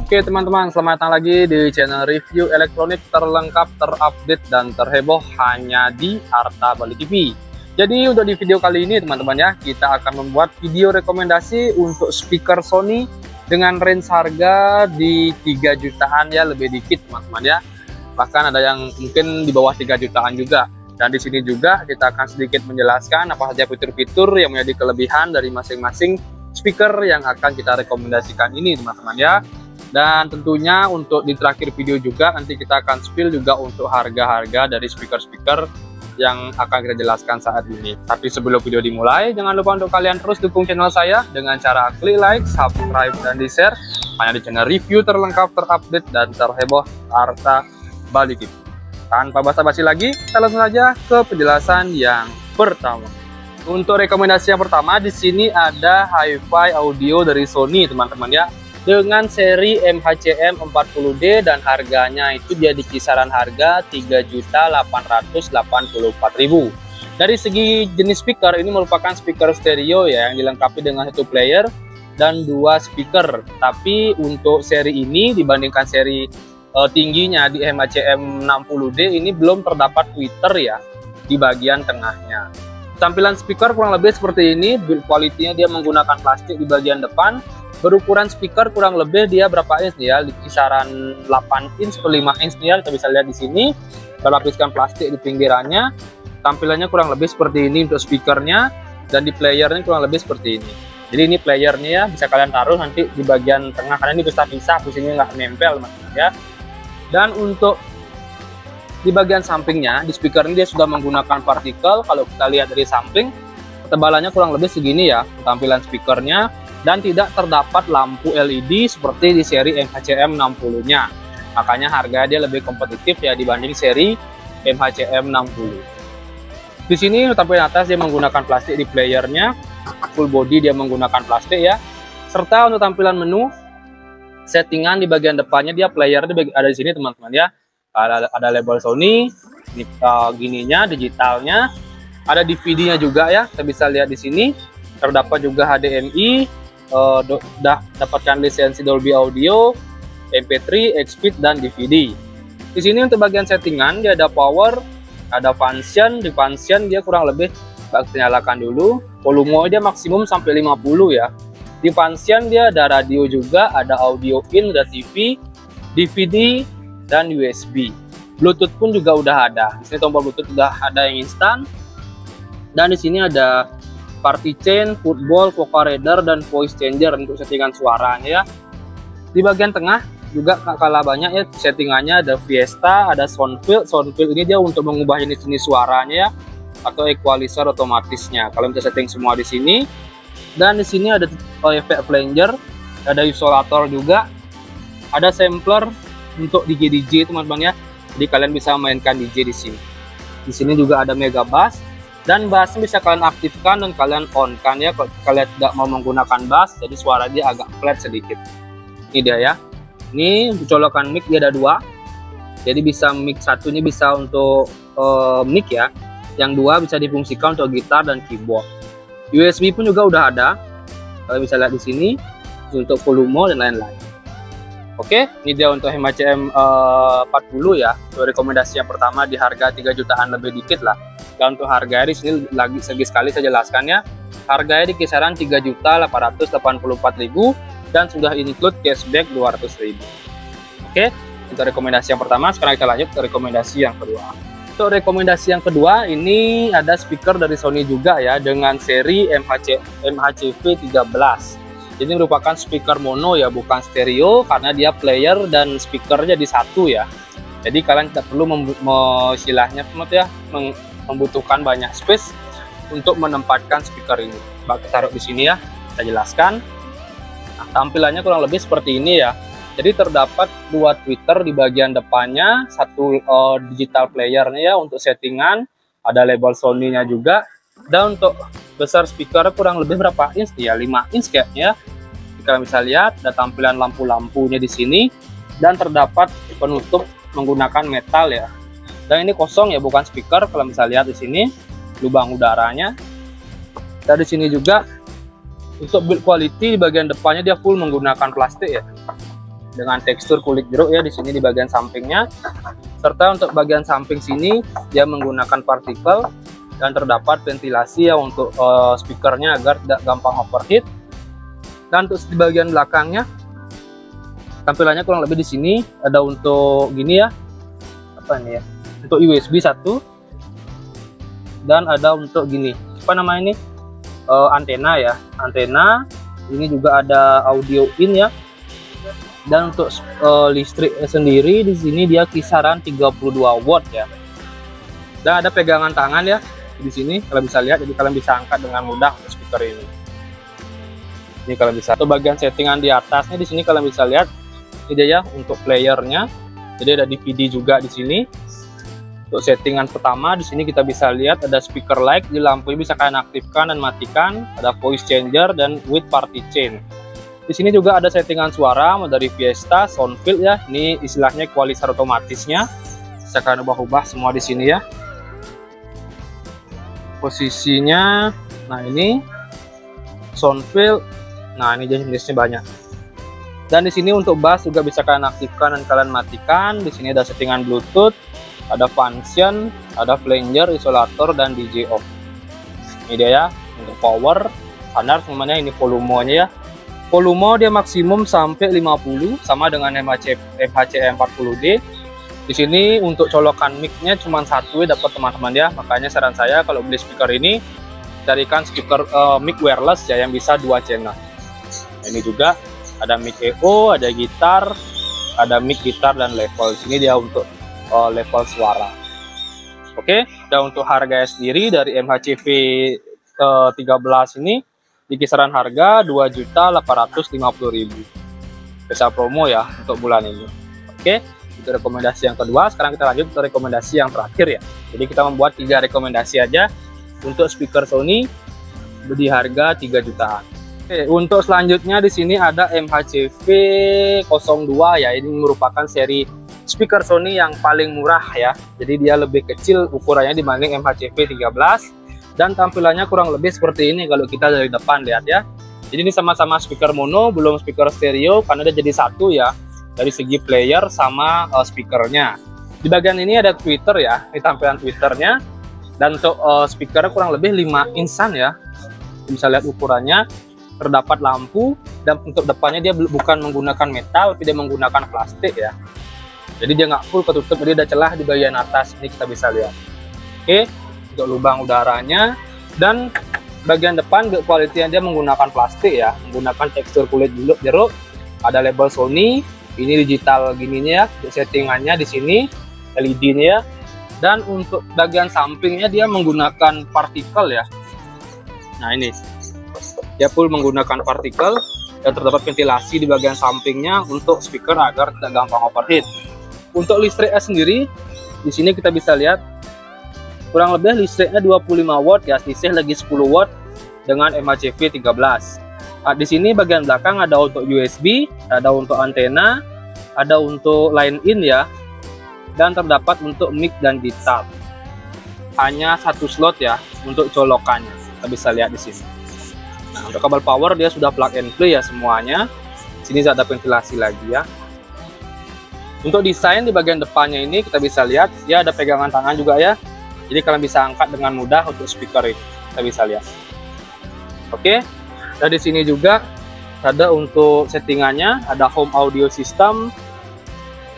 Oke teman-teman, selamat datang lagi di channel review elektronik terlengkap, terupdate, dan terheboh hanya di Arta Bali TV. Jadi untuk di video kali ini teman-teman ya, kita akan membuat video rekomendasi untuk speaker Sony dengan range harga di 3 jutaan ya, lebih dikit teman-teman ya. Bahkan ada yang mungkin di bawah 3 jutaan juga. Dan di sini juga kita akan sedikit menjelaskan apa saja fitur-fitur yang menjadi kelebihan dari masing-masing speaker yang akan kita rekomendasikan ini teman-teman ya. Dan tentunya untuk di terakhir video juga nanti kita akan spill juga untuk harga-harga dari speaker-speaker yang akan kita jelaskan saat ini. Tapi sebelum video dimulai, jangan lupa untuk kalian terus dukung channel saya dengan cara klik like, subscribe, dan di-share hanya di channel review terlengkap, terupdate, dan terheboh Arta Bali TV. Tanpa basa-basi lagi, kita langsung saja ke penjelasan yang pertama. Untuk rekomendasi yang pertama, di sini ada hi-fi audio dari Sony teman-teman ya, dengan seri MHCM 40D dan harganya itu dia di kisaran harga 3.884.000. Dari segi jenis speaker, ini merupakan speaker stereo ya, yang dilengkapi dengan satu player dan 2 speaker. Tapi untuk seri ini dibandingkan seri tingginya di MHCM 60D ini belum terdapat tweeter ya di bagian tengahnya. Tampilan speaker kurang lebih seperti ini, build quality-nya dia menggunakan plastik di bagian depan. Berukuran speaker kurang lebih dia berapa inch nih ya, di kisaran 8 inch per 5 inch nih ya, kita bisa lihat di sini. Kita lapiskan plastik di pinggirannya. Tampilannya kurang lebih seperti ini untuk speakernya, dan di playernya kurang lebih seperti ini. Jadi ini playernya ya, bisa kalian taruh nanti di bagian tengah karena ini bisa pisah, posisinya nggak nempel teman-teman ya. Dan untuk di bagian sampingnya, di speaker ini dia sudah menggunakan partikel. Kalau kita lihat dari samping, ketebalannya kurang lebih segini ya tampilan speakernya, dan tidak terdapat lampu LED seperti di seri MHCM 60-nya. Makanya harganya dia lebih kompetitif ya dibanding seri MHCM 60. Di sini tampilan atas dia menggunakan plastik di playernya, full body dia menggunakan plastik ya. Serta untuk tampilan menu, settingan di bagian depannya dia player ada di sini teman-teman ya. Ada label Sony, gininya digitalnya, ada DVD-nya juga ya. Kita bisa lihat di sini. Terdapat juga HDMI. Dapatkan lisensi Dolby Audio, MP3, XSpeed, dan DVD. Di sini untuk bagian settingan dia ada power, ada function. Di function dia kurang lebih, kita nyalakan dulu, volume dia maksimum sampai 50 ya. Di function dia ada radio juga, ada audio in, ada TV, DVD, dan USB. Bluetooth pun juga udah ada. Di sini tombol Bluetooth udah ada yang instan. Dan di sini ada party chain, football, vocal reader, dan voice changer untuk settingan suaranya ya. Di bagian tengah juga kalah banyak ya settingannya, ada Fiesta, ada Soundfield. Soundfield ini dia untuk mengubah jenis-jenis suaranya ya, atau equalizer otomatisnya. Kalau bisa setting semua di sini. Dan di sini ada efek flanger, ada isolator juga, ada sampler untuk DJ teman-teman ya. Jadi kalian bisa mainkan DJ di sini. Di sini juga ada mega bass. Dan bassnya bisa kalian aktifkan dan kalian on kan ya. Kalau kalian tidak mau menggunakan bass, jadi suara dia agak flat sedikit. Ini dia ya. Ini untuk colokan mic dia ada 2. Jadi bisa mic satunya bisa untuk mic ya. Yang 2 bisa difungsikan untuk gitar dan keyboard. USB pun juga udah ada. Kalian bisa lihat di sini untuk volume dan lain-lain. Oke, ini dia untuk MHCM 40 ya. Untuk rekomendasi yang pertama di harga 3 jutaan lebih dikit lah. Dan untuk harga di sini lagi segi sekali saya jelaskannya. Harganya di kisaran 3.884.000 dan sudah include cashback 200.000. Oke, untuk rekomendasi yang pertama. Sekarang kita lanjut ke rekomendasi yang kedua. Untuk rekomendasi yang kedua ini ada speaker dari Sony juga ya, dengan seri MHCV 13. Ini merupakan speaker mono ya, bukan stereo, karena dia player dan speakernya di satu ya. Jadi kalian tidak perlu membutuhkan banyak space untuk menempatkan speaker ini. Kita taruh di sini ya, kita jelaskan. Nah, tampilannya kurang lebih seperti ini ya. Jadi terdapat 2 tweeter di bagian depannya, satu digital playernya ya untuk settingan, ada label Sony-nya juga. Dan untuk besar speaker kurang lebih berapa inch ya, 5 inch kayaknya. Kalian bisa lihat ada tampilan lampu-lampunya di sini, dan terdapat penutup menggunakan metal ya. Dan ini kosong ya, bukan speaker. Kalian bisa lihat di sini lubang udaranya. Dan di sini juga untuk build quality di bagian depannya dia full menggunakan plastik ya. dengan tekstur kulit jeruk ya di sini di bagian sampingnya. Serta untuk bagian samping sini dia menggunakan partikel dan terdapat ventilasi ya untuk speakernya agar tidak gampang overheat. Dan untuk di bagian belakangnya tampilannya kurang lebih di sini ada untuk gini ya, apa ini ya, untuk USB 1, dan ada untuk gini, apa namanya ini, antena ya, antena. Ini juga ada audio in ya. Dan untuk listrik sendiri di sini dia kisaran 32 watt ya. Dan ada pegangan tangan ya di sini, kalian bisa lihat, jadi kalian bisa angkat dengan mudah untuk speaker ini. Ini kalian bisa. Untuk bagian settingan di atasnya di sini kalian bisa lihat ini dia ya untuk playernya. Jadi ada DVD juga di sini. Untuk settingan pertama di sini kita bisa lihat ada speaker light, di lampunya bisa kalian aktifkan dan matikan, ada voice changer dan with party chain. Di sini juga ada settingan suara dari Fiesta, Soundfield ya. Ini istilahnya equalizer otomatisnya. Bisa kalian ubah-ubah semua di sini ya. Posisinya, nah ini Soundfield. Nah ini jenisnya banyak. Dan di sini untuk bass juga bisa kalian aktifkan dan kalian matikan. Di sini ada settingan Bluetooth, ada function, ada flanger, isolator, dan DJ off. Ini dia ya untuk power standar semuanya. Ini volumenya ya. Volume dia maksimum sampai 50 sama dengan MHC 40D. Di sini untuk colokan mic-nya cuma satu ya dapat teman-teman ya. Makanya saran saya kalau beli speaker ini carikan speaker mic wireless ya yang bisa 2 channel. Ini juga ada mic EO, ada gitar, ada mic gitar dan level. Di sini dia untuk level suara. Oke, dan untuk harga sendiri dari MHCV 13 ini di kisaran harga 2.850.000. Bisa promo ya untuk bulan ini. Oke, itu rekomendasi yang kedua. Sekarang kita lanjut ke rekomendasi yang terakhir ya. Jadi kita membuat 3 rekomendasi aja untuk speaker Sony di harga 3 jutaan. Oke, untuk selanjutnya di sini ada MHCV 02 ya. Ini merupakan seri speaker Sony yang paling murah ya. Jadi dia lebih kecil ukurannya dibanding MHCV 13 dan tampilannya kurang lebih seperti ini kalau kita dari depan lihat ya. Jadi ini sama-sama speaker mono, belum speaker stereo karena dia jadi satu ya dari segi player sama speakernya. Di bagian ini ada tweeter ya, ini tampilan tweeternya. Dan untuk speakernya kurang lebih 5 insan ya. Bisa lihat ukurannya, terdapat lampu, dan untuk depannya dia bukan menggunakan metal tapi dia menggunakan plastik ya. Jadi dia nggak full ketutup, jadi ada celah di bagian atas ini kita bisa lihat. Oke, untuk lubang udaranya. Dan bagian depan build quality dia menggunakan plastik ya, menggunakan tekstur kulit jeruk. Ada label Sony, ini digital gininya ya, settingannya di sini LED-nya ya. Dan untuk bagian sampingnya dia menggunakan partikel ya. Nah ini dia full menggunakan partikel dan terdapat ventilasi di bagian sampingnya untuk speaker agar tidak gampang overheat. Untuk listriknya sendiri di sini kita bisa lihat kurang lebih listriknya 25 watt ya, sisih lagi 10 watt dengan MHCV 13. Nah, di sini bagian belakang ada untuk USB, ada untuk antena, ada untuk line in ya, dan terdapat untuk mic dan gitar. Hanya satu slot ya untuk colokannya, kita bisa lihat di sini. Nah, untuk kabel power dia sudah plug and play ya semuanya. Sini ada ventilasi lagi ya. Untuk desain di bagian depannya ini kita bisa lihat ya ada pegangan tangan juga ya. Jadi kalian bisa angkat dengan mudah untuk speaker ini. Kita bisa lihat. Oke. Dan di sini juga ada untuk settingannya, ada home audio system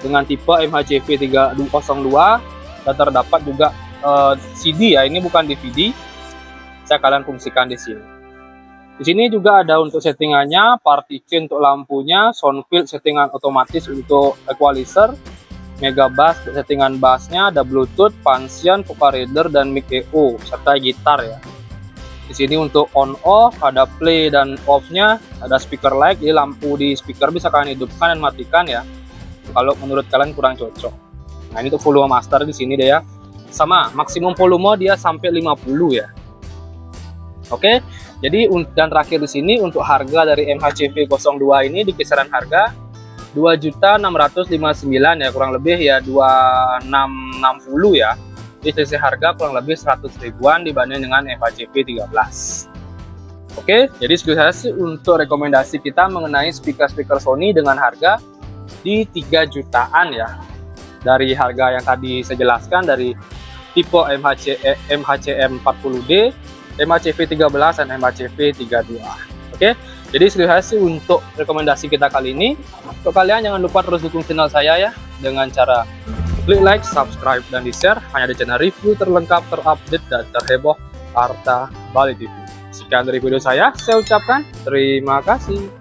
dengan tipe MHCV 302 dan terdapat juga CD ya. Ini bukan DVD. Saya kalian fungsikan di sini. Di sini juga ada untuk settingannya, party chain untuk lampunya, Soundfield settingan otomatis untuk equalizer, mega bass settingan bassnya, ada Bluetooth, function, vocal reader, dan mic EO serta gitar ya. Di sini untuk on off ada play dan off-nya, ada speaker light, jadi lampu di speaker bisa kalian hidupkan dan matikan ya. Kalau menurut kalian kurang cocok. Nah ini untuk volume master di sini deh ya. Sama maksimum volume dia sampai 50 ya. Oke. Jadi dan terakhir di sini untuk harga dari MHCV 02 ini di kisaran harga 2.659 ya, kurang lebih ya 2660 ya. Jadi selisih harga kurang lebih 100 ribuan dibanding dengan MHCV 13. Oke, jadi sekian sih untuk rekomendasi kita mengenai speaker Sony dengan harga di 3 jutaan ya. Dari harga yang tadi saya jelaskan, dari tipe MHCM 40D, MHCV 13 dan MHCV 32. Oke, jadi sekilas sih untuk rekomendasi kita kali ini. Untuk kalian jangan lupa terus dukung channel saya ya dengan cara klik like, subscribe, dan di-share hanya di channel review terlengkap, terupdate, dan terheboh Arta Bali TV. Sekian dari video saya ucapkan terima kasih.